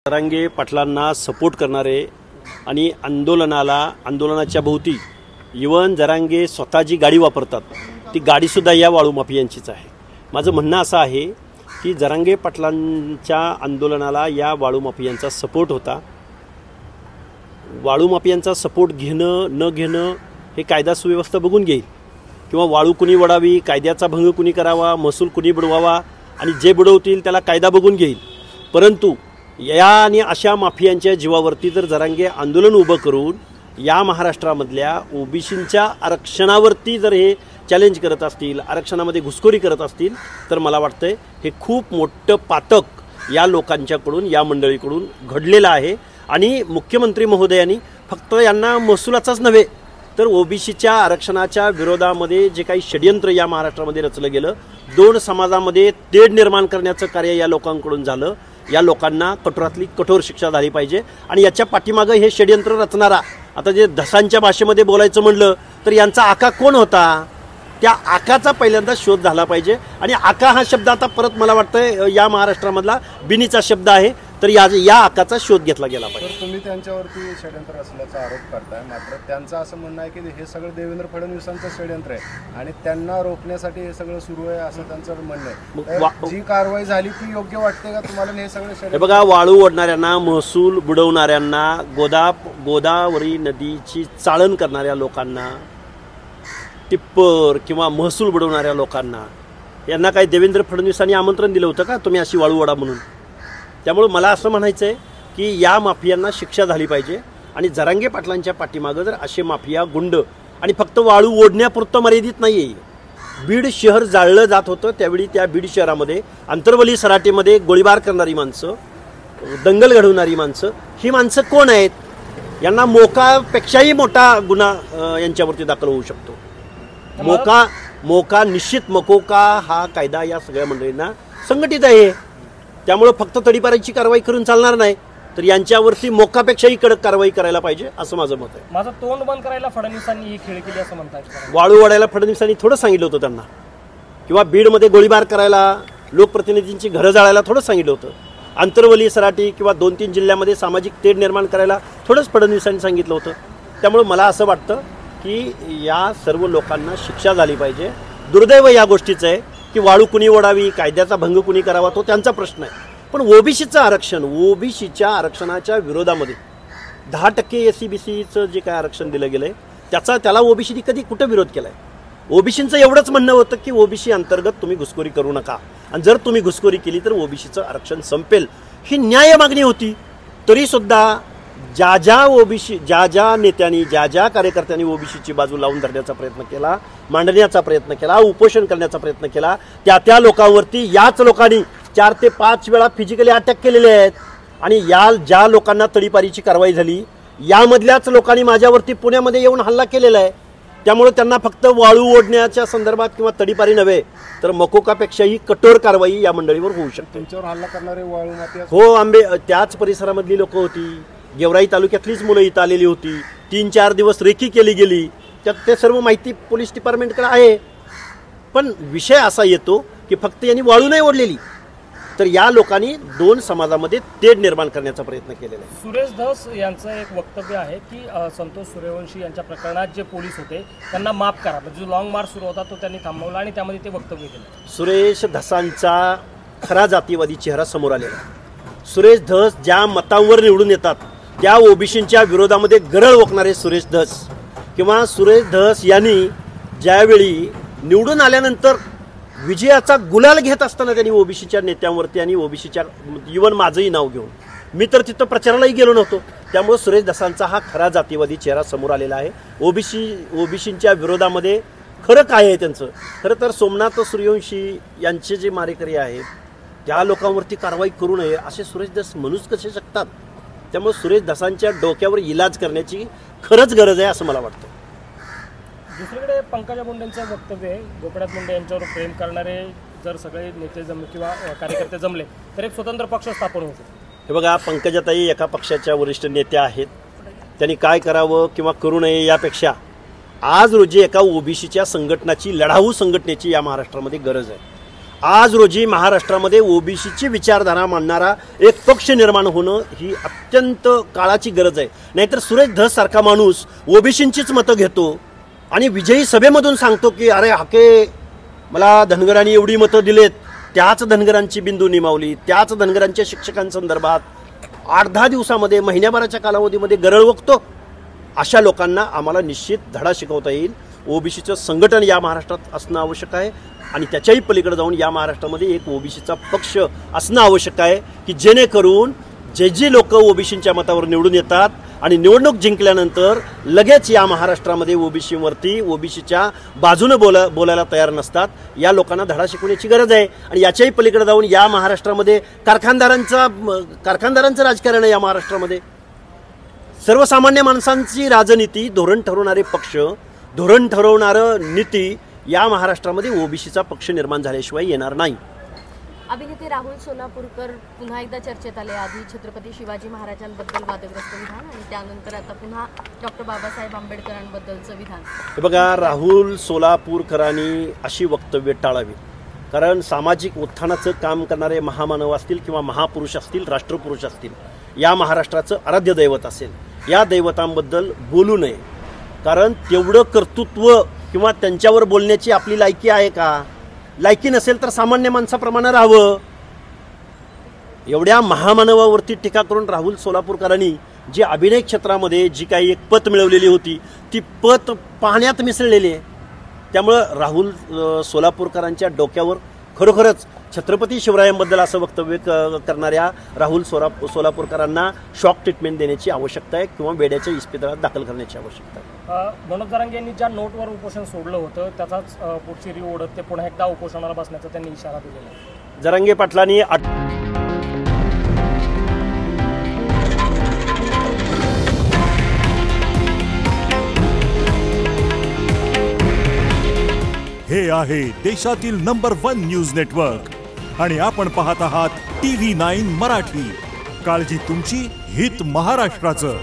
जरांगे पाटलांना सपोर्ट करणारे आणि आंदोलनाच्या भोवती इवन जरांगे स्वतः जी गाडी वापरतात ती गाडीसुद्धा या वाळू माफियांचीच आहे। माझं म्हणणं असं आहे की जरांगे पाटलांच्या आंदोलनाला या वाळू माफियांचा सपोर्ट होता। वाळू माफियांचा सपोर्ट घेणं न घेणं हे कायदा सुव्यवस्था बघून घेईल, किंवा वाळू कुणी वडावी, कायद्याचा भंग कुणी करावा, महसूल कुणी बुडवावा आणि जे बुडवतील त्याला कायदा बघून घेईल। परंतु या आणि अशा माफियांच्या जीवावरती जर जरांगे आंदोलन उभं करून या महाराष्ट्रामधल्या ओबीसींच्या आरक्षणावरती जर हे चॅलेंज करत असतील, आरक्षणामध्ये घुसखोरी करत असतील, तर मला वाटतंय हे खूप मोठं पातक या लोकांच्याकडून, या मंडळीकडून घडलेलं आहे। आणि मुख्यमंत्री महोदयांनी फक्त यांना महसुलाचाच नव्हे तर ओबीसीच्या आरक्षणाच्या विरोधामध्ये जे काही षड्यंत्र या महाराष्ट्रामध्ये रचलं गेलं, दोन समाजामध्ये तेढ निर्माण करण्याचं कार्य या लोकांकडून झालं। या लोकांना कठोरातली कठोर शिक्षा झाली पाहिजे। आणि याच्या पाठीमागं हे षड्यंत्र रचणारा, आता जे धसांच्या भाषेमध्ये बोलायचं म्हणलं तर यांचा आका कोण होता, त्या आकाचा पहिल्यांदा शोध झाला पाहिजे। आणि आका हा शब्द आता परत मला वाटतं या महाराष्ट्रामधला बिनीचा शब्द आहे, तर या आकाचा शोध घेतला गेला पाहिजे। तुम्ही त्यांच्यावरती षड्यंत्र असल्याचा आरोप करताय, मात्र त्यांचं असं म्हणणं आहे की हे सगळं देवेंद्र फडणवीसांचं षड्यंत्र आहे आणि त्यांना रोखण्यासाठी हे सगळं सुरू आहे असं त्यांचं म्हणणं आहे। जी कारवाई झाली ती योग्य वाटते का तुम्हाला? हे सगळं षड्यंत्र बघा, वाळू ओढणाऱ्यांना, महसूल बुडवणाऱ्यांना, गोदावरी नदीची चाळण करणाऱ्या लोकांना, टिप्पर किंवा महसूल बुडवणाऱ्या लोकांना यांना काही देवेंद्र फडणवीसांनी आमंत्रण दिलं होतं का तुम्ही अशी वाळू ओढा म्हणून? त्यामुळे मला असं म्हणायचं आहे की या माफियांना शिक्षा झाली पाहिजे। आणि जरांगे पाटलांच्या पाठीमागं जर असे माफिया गुंड, आणि फक्त वाळू ओढण्यापुरतं मर्यादित नाही आहे, बीड शहर जाळलं जात होतं त्यावेळी त्या बीड शहरामध्ये आंतरवली सराटीमध्ये गोळीबार करणारी माणसं, दंगल घडवणारी माणसं, ही माणसं कोण आहेत? यांना मोकापेक्षाही मोठा गुन्हा यांच्यावरती दाखल होऊ शकतो। मोका निश्चित मकोका हा कायदा या सगळ्या मंडळींना संघटित आहे। त्यामुळे फक्त तडीपारीची कारवाई करून चालणार नाही, तर यांच्यावरती मोकापेक्षाही कडक कारवाई करायला पाहिजे असं माझं मत आहे। माझं तोंड बंद करायला फडणवीसांनी ही खेळ केली असं म्हणतात। वाळू ओढायला फडणवीसांनी थोडं सांगितलं होतं त्यांना, किंवा बीडमध्ये गोळीबार करायला, लोकप्रतिनिधींची घरं जाळायला थोडं सांगितलं होतं, आंतरवली सराटी किंवा 2-3 जिल्ह्यामध्ये सामाजिक तेढ निर्माण करायला थोडंच फडणवीसांनी सांगितलं होतं। त्यामुळे मला असं वाटतं की या सर्व लोकांना शिक्षा झाली पाहिजे। दुर्दैव या गोष्टीचं आहे की वाळू कुणी ओढावी, कायद्याचा भंग कुणी करावा तो त्यांचा प्रश्न आहे, पण ओबीसीचं आरक्षण, ओबीसीच्या आरक्षणाच्या विरोधामध्ये 10% SC-BCचं जे काय आरक्षण दिलं गेलंय त्याला ओबीसीने कधी कुठं विरोध केलाय? ओबीसीचं एवढंच म्हणणं होतं की ओबीसी अंतर्गत तुम्ही घुसखोरी करू नका, आणि जर तुम्ही घुसखोरी केली तर ओबीसीचं आरक्षण संपेल, ही न्याय मागणी होती। तरीसुद्धा ज्या नेत्यांनी, ज्या कार्यकर्त्यांनी ओबीसीची बाजू लावून धरण्याचा प्रयत्न केला, मांडण्याचा प्रयत्न केला, उपोषण करण्याचा प्रयत्न केला, त्या लोकांवरती याच लोकांनी 4 ते 5 वेळा फिजिकली अटॅक केलेले आहेत। आणि ज्या लोकांना तडीपारीची कारवाई झाली यामधल्याच लोकांनी माझ्यावरती पुण्यामध्ये येऊन हल्ला केलेला आहे। त्यामुळे त्यांना फक्त वाळू ओढण्याच्या संदर्भात किंवा तडीपारी नव्हे तर मकोकापेक्षाही कठोर कारवाई या मंडळीवर होऊ शकते। त्यांच्यावर हल्ला करणारे वाळू माफिया हो, त्याच परिसरामधली लोक होती, गेवराई तालुक्यातलीच मुलं इथं आलेली होती, 3-4 दिवस रेकी केली गेली, त्यात ते सर्व माहिती पोलीस डिपार्टमेंटकडे आहे। पण विषय असा येतो की फक्त यांनी वाळू नाही ओढलेली, तर या लोकांनी दोन समाजामध्ये तेढ निर्माण करण्याचा प्रयत्न केलेला आहे। सुरेश धस यांचं एक वक्तव्य आहे की संतोष सूर्यवंशी यांच्या प्रकरणात जे पोलीस होते त्यांना माफ करा, म्हणजे जो लॉंग मार्च सुरू होता तो त्यांनी थांबवला आणि त्यामध्ये ते वक्तव्य केलं। सुरेश धसांचा खरा जातीवादी चेहरा समोर आलेला आहे। सुरेश धस ज्या मतांवर निवडून येतात त्या ओबीसींच्या विरोधामध्ये गरळ ओकणारे सुरेश धस, किंवा सुरेश धस यांनी ज्यावेळी निवडून आल्यानंतर विजयाचा गुलाल घेत असताना त्यांनी ओबीसीच्या नेत्यांवरती आणि ओबीसीच्या, इवन माझंही नाव घेऊन, मी तर तिथं प्रचारालाही गेलो नव्हतो, त्यामुळे सुरेश धसांचा हा खरा जातीवादी चेहरा समोर आलेला आहे। ओबीसींच्या विरोधामध्ये खरं काय आहे त्यांचं? खरं तर सोमनाथ सूर्यवंशी यांचे जे मारेकरी आहेत त्या लोकांवरती कारवाई करू नये असे सुरेश धस म्हणूच कसे शकतात? त्यामुळे सुरेश धसांच्या डोक्यावर इलाज करण्याची खरंच गरज आहे असं मला वाटतं। दुसरीकडे पंकजा मुंडेंचं वक्तव्य आहे, गोपीनाथ मुंडे यांच्यावर प्रेम करणारे जर सगळे नेते जमले किंवा कार्यकर्ते जमले तर एक स्वतंत्र पक्ष स्थापन होऊ शकतो। हे बघा, पंकजाताई एका पक्षाच्या वरिष्ठ नेत्या आहेत, त्यांनी काय करावं किंवा करू नये यापेक्षा आज रोजी एका ओबीसीच्या संघटनाची, लढाऊ संघटनेची या महाराष्ट्रामध्ये गरज आहे। आज रोजी महाराष्ट्रामध्ये ओबीसीची विचारधारा मांडणारा एक पक्ष निर्माण होणं ही अत्यंत काळाची गरज आहे. नाहीतर सुरेश धस सारखा माणूस ओबीसींचीच मतं घेतो आणि विजयी सभेमधून सांगतो की अरे हाके मला धनगरांनी एवढी मतं दिलेत, त्याच धनगरांची बिंदू निमावली, त्याच धनगरांच्या शिक्षकांसंदर्भात 8-10 दिवसामध्ये महिन्याभराच्या कालावधीमध्ये गरळ वकतो. अशा लोकांना आम्हाला निश्चित धडा शिकवता येईल. ओबीसीचं संघटन या महाराष्ट्रात असणं आवश्यक आहे आणि त्याच्याही पलीकडे जाऊन या महाराष्ट्रामध्ये एक ओबीसीचा पक्ष असणं आवश्यक आहे की जेणेकरून जे लोक ओबीसींच्या मतावर निवडून येतात आणि निवडणूक जिंकल्यानंतर लगेच या महाराष्ट्रामध्ये ओबीसीवरती ओबीसीच्या बाजूने बोलायला तयार नसतात, या लोकांना धडा शिकवण्याची गरज आहे. आणि याच्याही पलीकडे जाऊन या महाराष्ट्रामध्ये कारखानदारांचं राजकारण आहे. या महाराष्ट्रामध्ये सर्वसामान्य माणसांची राजनीती, धोरण ठरवणारे पक्ष, धोरण ठरवणारं नीती या महाराष्ट्रामध्ये ओबीसीचा पक्ष निर्माण झाल्याशिवाय येणार नाही. अभिनेते राहुल सोलापूरकर पुन्हा एकदा चर्चेत आले. आधी छत्रपती शिवाजी महाराजांबद्दल वादग्रस्त विधान आणि त्यानंतर आता पुन्हा डॉक्टर बाबासाहेब आंबेडकरांबद्दलचं विधान. हे बघा, राहुल सोलापूरकरांनी अशी वक्तव्य टाळावी. कारण सामाजिक उत्थानाचं काम करणारे महामानव असतील किंवा महापुरुष असतील, राष्ट्रपुरुष असतील, या महाराष्ट्राचं आराध्य दैवत असेल, या दैवतांबद्दल बोलू नये. कारण तेवढं कर्तृत्व किंवा त्यांच्यावर बोलण्याची आपली लायकी आहे का? लायकी नसेल तर सामान्य माणसाप्रमाणे राहावं. एवढ्या महामानवावरती टीका करून राहुल सोलापूरकरांनी जी अभिनय क्षेत्रामध्ये जी काही एक पत मिळवलेली होती ती पत पाण्यात मिसळलेली आहे. त्यामुळं राहुल सोलापूरकरांच्या डोक्यावर खरोखरच छत्रपती शिवरायांबद्दल असं वक्तव्य करणाऱ्या राहुल सोलापूरकरांना शॉक ट्रीटमेंट देण्याची आवश्यकता आहे किंवा वेड्याच्या इस्पितळात दाखल करण्याची आवश्यकता आहे. मनोज जरांगे यांनी ज्या नोटवर उपोषण सोडलं होतं त्याचाच पुढची री ओढत ते पुन्हा एकदा उपोषणाला बसण्याचा त्यांनी इशारा दिलेला आहे. जरांगे पाटलांनी हे आहे देशातील नंबर 1 न्यूज नेटवर्क आणि आपण पाहत आहात TV9 मराठी. काळजी तुमची, हित महाराष्ट्राचं.